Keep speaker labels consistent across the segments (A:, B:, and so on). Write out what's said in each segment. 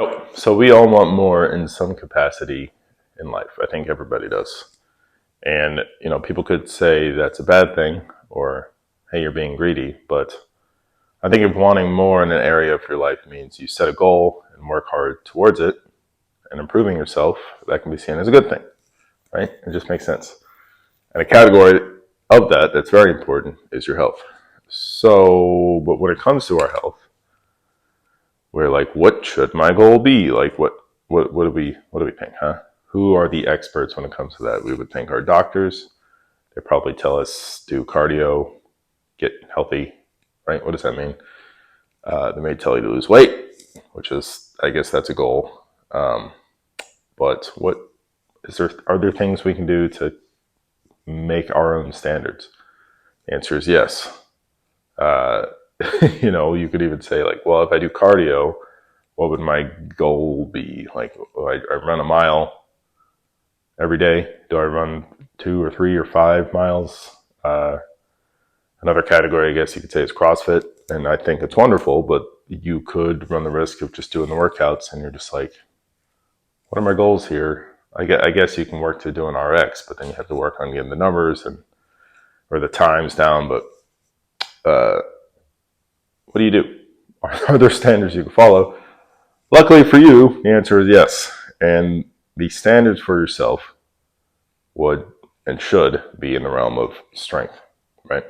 A: Nope. So we all want more in some capacity in life. I think everybody does. And, people could say that's a bad thing or, hey, you're being greedy. But I think if wanting more in an area of your life means you set a goal and work hard towards it and improving yourself, that can be seen as a good thing, right? It just makes sense. And a category of that that's very important is your health. So, but when it comes to our health, we're like, what should my goal be? Like, what do we think, huh? Who are the experts when it comes to that? We would think our doctors. They probably tell us do cardio, get healthy, right? What does that mean? They may tell you to lose weight, which is, I guess, that's a goal. But what is there? Are there things we can do to make our own standards? The answer is yes. Uh, you could even say like, well, if I do cardio, what would my goal be? Like, I run a mile every day. Do I run 2 or 3 or 5 miles? Another category, I guess you could say, is CrossFit. And I think it's wonderful, but you could run the risk of just doing the workouts and you're just like, what are my goals here? I guess you can work to do an RX, but then you have to work on getting the numbers or the times down. But uh, what do you do? Are there standards you can follow? Luckily for you, the answer is yes. And the standards for yourself would and should be in the realm of strength, right?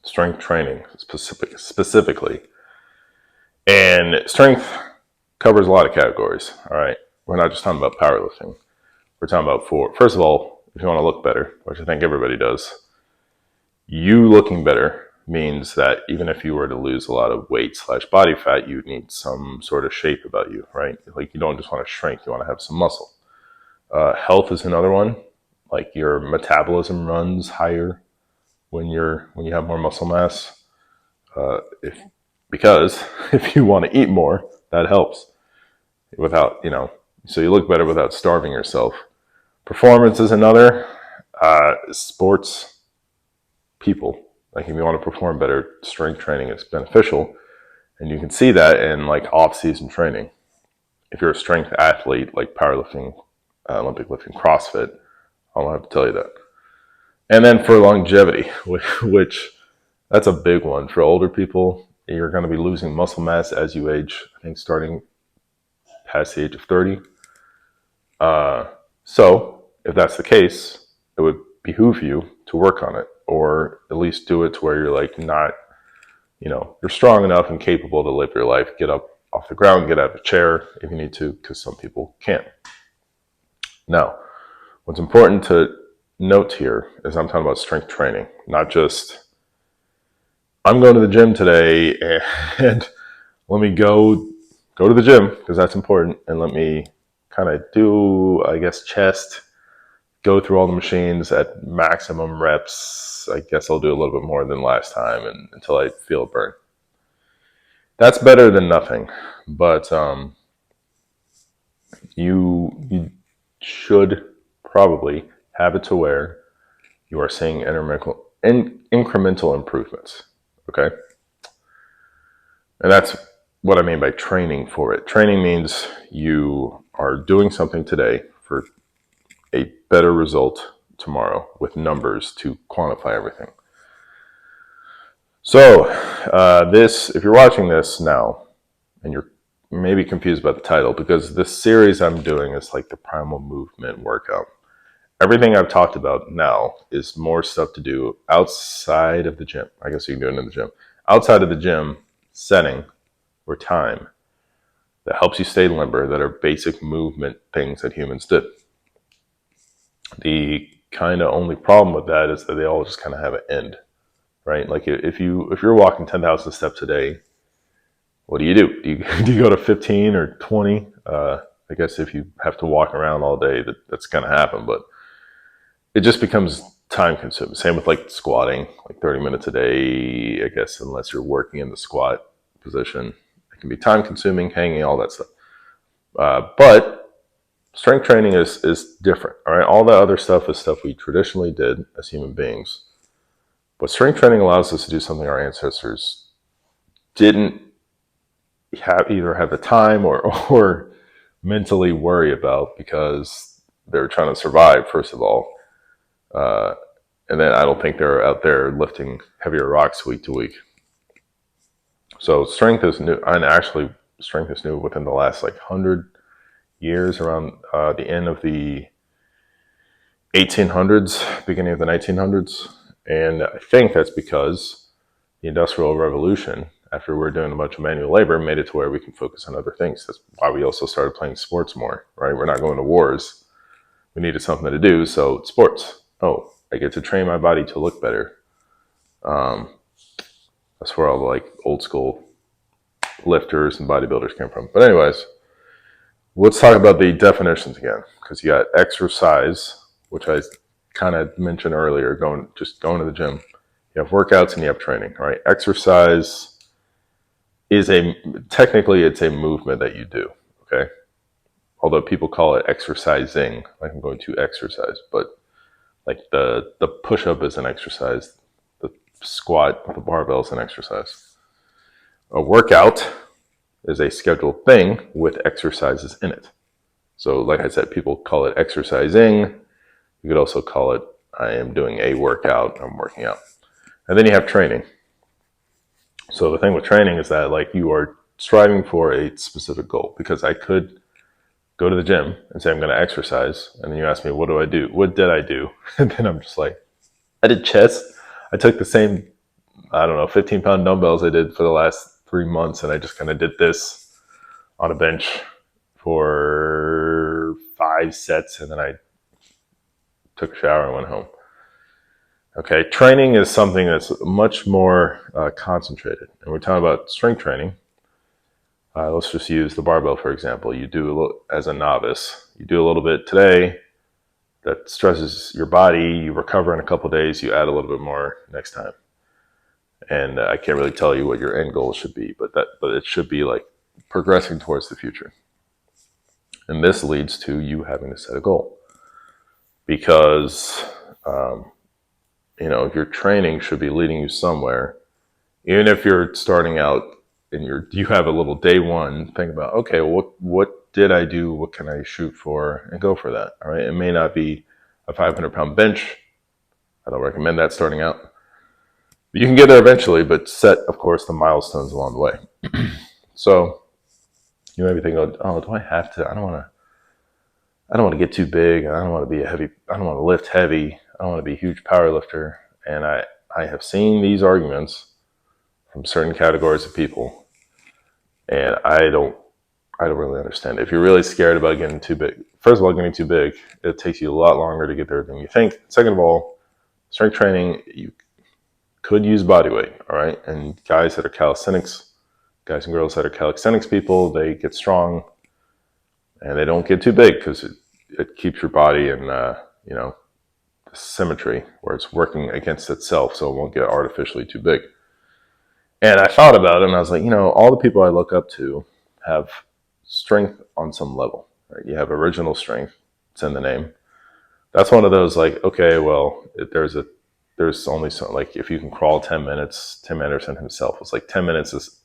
A: Strength training specifically. And strength covers a lot of categories, all right? We're not just talking about powerlifting. We're talking about first of all, if you want to look better, which I think everybody does, you looking better means that even if you were to lose a lot of weight / body fat, you need some sort of shape about you, right? Like you don't just want to shrink, you want to have some muscle. Health is another one. Like your metabolism runs higher when you have more muscle mass. Because if you want to eat more, that helps without, so you look better without starving yourself. Performance is another. Sports people, like if you want to perform better, strength training is beneficial. And you can see that in like off-season training. If you're a strength athlete, like powerlifting, Olympic lifting, CrossFit, I don't have to tell you that. And then for longevity, which that's a big one. For older people, you're going to be losing muscle mass as you age, I think starting past the age of 30. So if that's the case, it would behoove you to work on it, or at least do it to where you're like not, you're strong enough and capable to live your life, get up off the ground, get out of a chair if you need to, because some people can't. Now, what's important to note here is I'm talking about strength training, not just I'm going to the gym today and let me go to the gym because that's important, and let me kind of do, I guess, chest, go through all the machines at maximum reps. I guess I'll do a little bit more than last time and until I feel a burn. That's better than nothing, but you should probably have it to where you are seeing incremental improvements. Okay, and that's what I mean by training for it. Training means you are doing something today for a better result tomorrow with numbers to quantify everything. So if you're watching this now and you're maybe confused about the title, because this series I'm doing is like the Primal movement workout. Everything I've talked about now is more stuff to do outside of the gym. I guess you can do it in the gym. Outside of the gym setting or time that helps you stay limber, that are basic movement things that humans did. The kind of only problem with that is that they all just kind of have an end, right? Like if you're walking 10,000 steps a day, what do? Do you go to 15 or 20? I guess if you have to walk around all day, that's going to happen, but it just becomes time consuming. Same with like squatting, like 30 minutes a day, I guess, unless you're working in the squat position. It can be time consuming, hanging, all that stuff. But strength training is different, all right? All that other stuff is stuff we traditionally did as human beings. But strength training allows us to do something our ancestors didn't either have the time or mentally worry about because they're trying to survive, first of all. Uh, and then I don't think they're out there lifting heavier rocks week to week. So strength is new, and actually strength is new within the last like 100 years, around the end of the 1800s, beginning of the 1900s. And I think that's because the Industrial Revolution, after we were doing a bunch of manual labor, made it to where we can focus on other things. That's why we also started playing sports more, right? We're not going to wars. We needed something to do, so sports. Oh, I get to train my body to look better. Um, that's where all the like old school lifters and bodybuilders came from. But anyways, let's talk about the definitions again, because you got exercise, which I kind of mentioned earlier, going to the gym. You have workouts and you have training, right? Exercise is technically it's a movement that you do, okay? Although people call it exercising, like I'm going to exercise, but like the push-up is an exercise, the squat, the barbell is an exercise. A workout is a scheduled thing with exercises in it. So like I said, people call it exercising. You could also call it, I am doing a workout, I'm working out. And then you have training. So the thing with training is that like you are striving for a specific goal, because I could go to the gym and say I'm going to exercise, and then you ask me, what do I do? What did I do? And then I'm just like, I did chest. I took the same, I don't know, 15-pound dumbbells I did for the last 3 months, and I just kind of did this on a bench for 5 sets, and then I took a shower and went home. Okay, training is something that's much more concentrated. And we're talking about strength training. Let's just use the barbell, for example. You do a little, as a novice, you do a little bit today that stresses your body, you recover in a couple of days, you add a little bit more next time. And I can't really tell you what your end goal should be, but it should be like progressing towards the future. And this leads to you having to set a goal, because your training should be leading you somewhere. Even if you're starting out and you have a little day one, think about, okay, what did I do? What can I shoot for? And go for that. All right. It may not be a 500-pound bench. I don't recommend that starting out. You can get there eventually, but set, of course, the milestones along the way. So you may be thinking, oh, do I have to? I don't want to get too big. I don't want to be I don't want to lift heavy. I don't want to be a huge power lifter. And I have seen these arguments from certain categories of people, and I don't really understand it. If you're really scared about getting too big, first of all, getting too big, it takes you a lot longer to get there than you think. Second of all, strength training, you could use body weight, all right? And guys that are calisthenics, guys and girls that are calisthenics people, they get strong and they don't get too big, because it keeps your body in, symmetry where it's working against itself, so it won't get artificially too big. And I thought about it, and I was like, all the people I look up to have strength on some level. Right? You have original strength; it's in the name. That's one of those like, okay, well, there's only so, like, if you can crawl 10 minutes. Tim Anderson himself was like 10 minutes is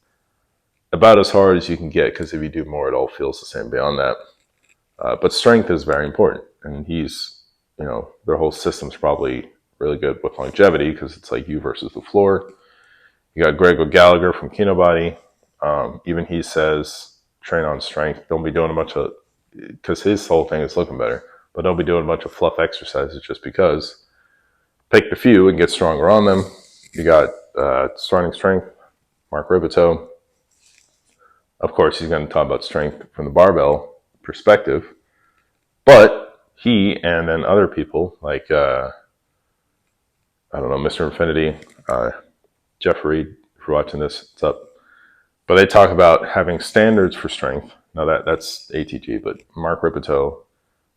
A: about as hard as you can get, because if you do more, it all feels the same beyond that. But strength is very important, and their whole system's probably really good with longevity, because it's like you versus the floor. You got Greg O'Gallagher from Kinobody. Even he says, train on strength. Don't be doing a bunch of, because his whole thing is looking better, but don't be doing a bunch of fluff exercises just because. Pick the few and get stronger on them. You got starting strength, Mark Ribito. Of course, he's going to talk about strength from the barbell perspective, but he and then other people like, I don't know, Mr. Infinity, Jeff Reed, if you're watching this, it's up. But they talk about having standards for strength. Now that's ATG, but Mark Ribito,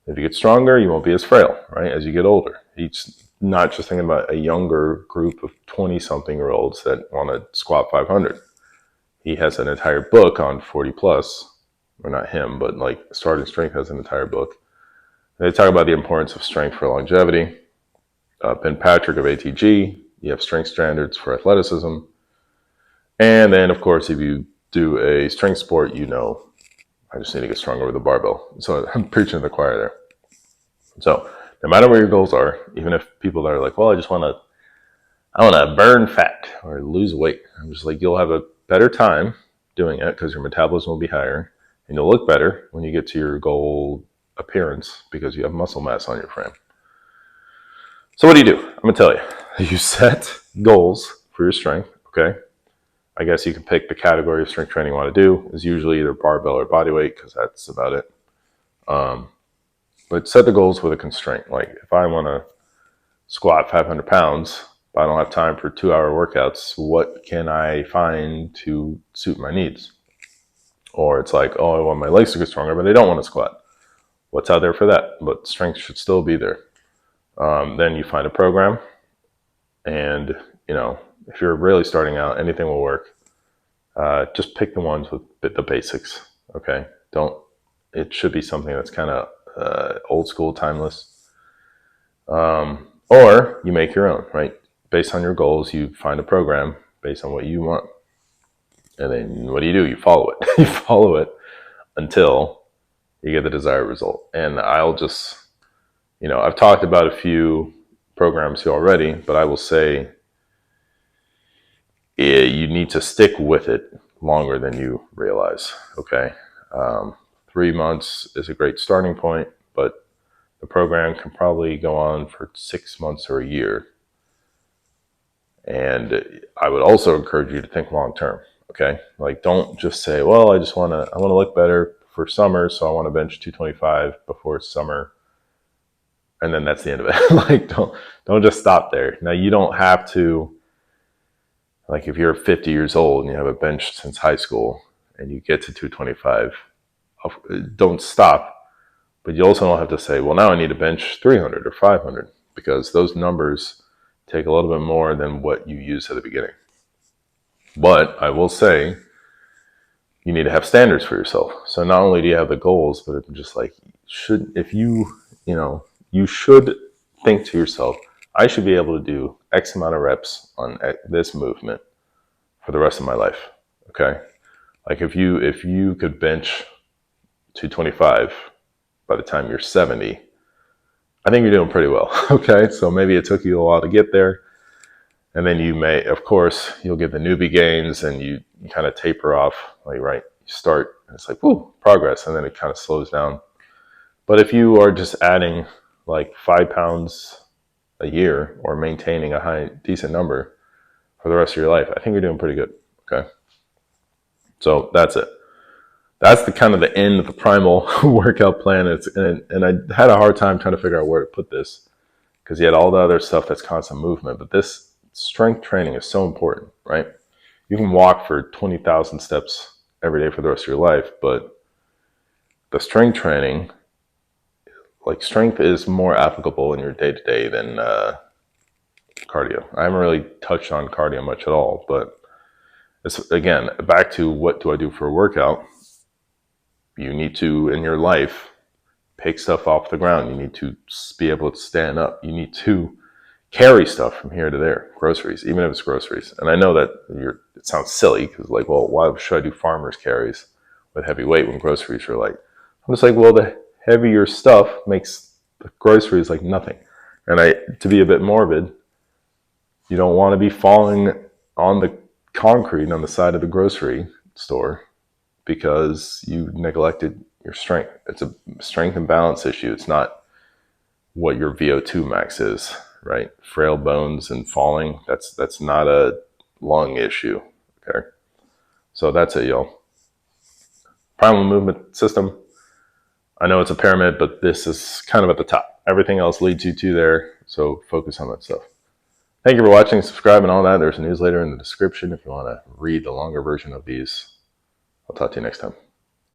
A: if you get stronger, you won't be as frail, right? As you get older. He's not just thinking about a younger group of 20-something-year-olds that want to squat 500. He has an entire book on 40 plus, or not him, but like Starting Strength has an entire book. They talk about the importance of strength for longevity. Ben Patrick of ATG, you have strength standards for athleticism. And then, of course, if you do a strength sport, you know, I just need to get stronger with the barbell. So I'm preaching to the choir there. So no matter where your goals are, even if people that are like, well, I want to burn fat or lose weight. I'm just like, you'll have a better time doing it because your metabolism will be higher and you'll look better when you get to your goal appearance because you have muscle mass on your frame. So what do? I'm going to tell you. You set goals for your strength, okay? I guess you can pick the category of strength training you want to do. It's usually either barbell or body weight because that's about it. But set the goals with a constraint. Like if I want to squat 500 pounds, but I don't have time for 2-hour workouts, what can I find to suit my needs? Or it's like, oh, I want my legs to get stronger, but I don't want to squat. What's out there for that? But strength should still be there. Then you find a program, and you know, if you're really starting out, anything will work. Just pick the ones with the basics. Okay, don't. It should be something that's kind of old school, timeless. Or you make your own, right? Based on your goals, you find a program based on what you want. And then what do? You follow it. You follow it until you get the desired result. And I'll just, you know, I've talked about a few programs here already, but I will say you need to stick with it longer than you realize, okay? 3 months is a great starting point, but the program can probably go on for 6 months or a year. And I would also encourage you to think long term, okay? Like don't just say, well, I want to look better for summer, so I want to bench 225 before summer. And then that's the end of it. Like don't just stop there. Now you don't have to, like if you're 50 years old and you haven't benched since high school and you get to 225, don't stop. But you also don't have to say, well, now I need to bench 300 or 500 because those numbers take a little bit more than what you use at the beginning. But I will say you need to have standards for yourself. So not only do you have the goals, but it's just like you should think to yourself, I should be able to do X amount of reps on this movement for the rest of my life. Okay? Like if you could bench 225 by the time you're 70, I think you're doing pretty well. Okay? So maybe it took you a while to get there. And then you may, of course, you'll get the newbie gains and you kind of taper off, like, right, you start, and it's like, woo, progress, and then it kind of slows down. But if you are just adding like 5 pounds a year or maintaining a decent number for the rest of your life, I think you're doing pretty good, okay? So that's it. That's the kind of the end of the Primal workout plan. And I had a hard time trying to figure out where to put this because you had all the other stuff that's constant movement, but this strength training is so important, right? You can walk for 20,000 steps every day for the rest of your life, but the strength training, like strength is more applicable in your day-to-day than cardio. I haven't really touched on cardio much at all, but it's, again, back to what do I do for a workout? You need to, in your life, pick stuff off the ground. You need to be able to stand up. You need to carry stuff from here to there, groceries, even if it's groceries. And I know that it sounds silly because like, well, why should I do farmer's carries with heavy weight when groceries are light? I'm just like, well, the heavier stuff makes the groceries like nothing. And to be a bit morbid, you don't want to be falling on the concrete on the side of the grocery store because you neglected your strength. It's a strength and balance issue. It's not what your VO2 max is. Right? Frail bones and falling, that's not a lung issue. Okay. So that's it, y'all. Primal movement system. I know it's a pyramid, but this is kind of at the top. Everything else leads you to there. So focus on that stuff. Thank you for watching, subscribe and all that. There's a newsletter in the description if you want to read the longer version of these. I'll talk to you next time.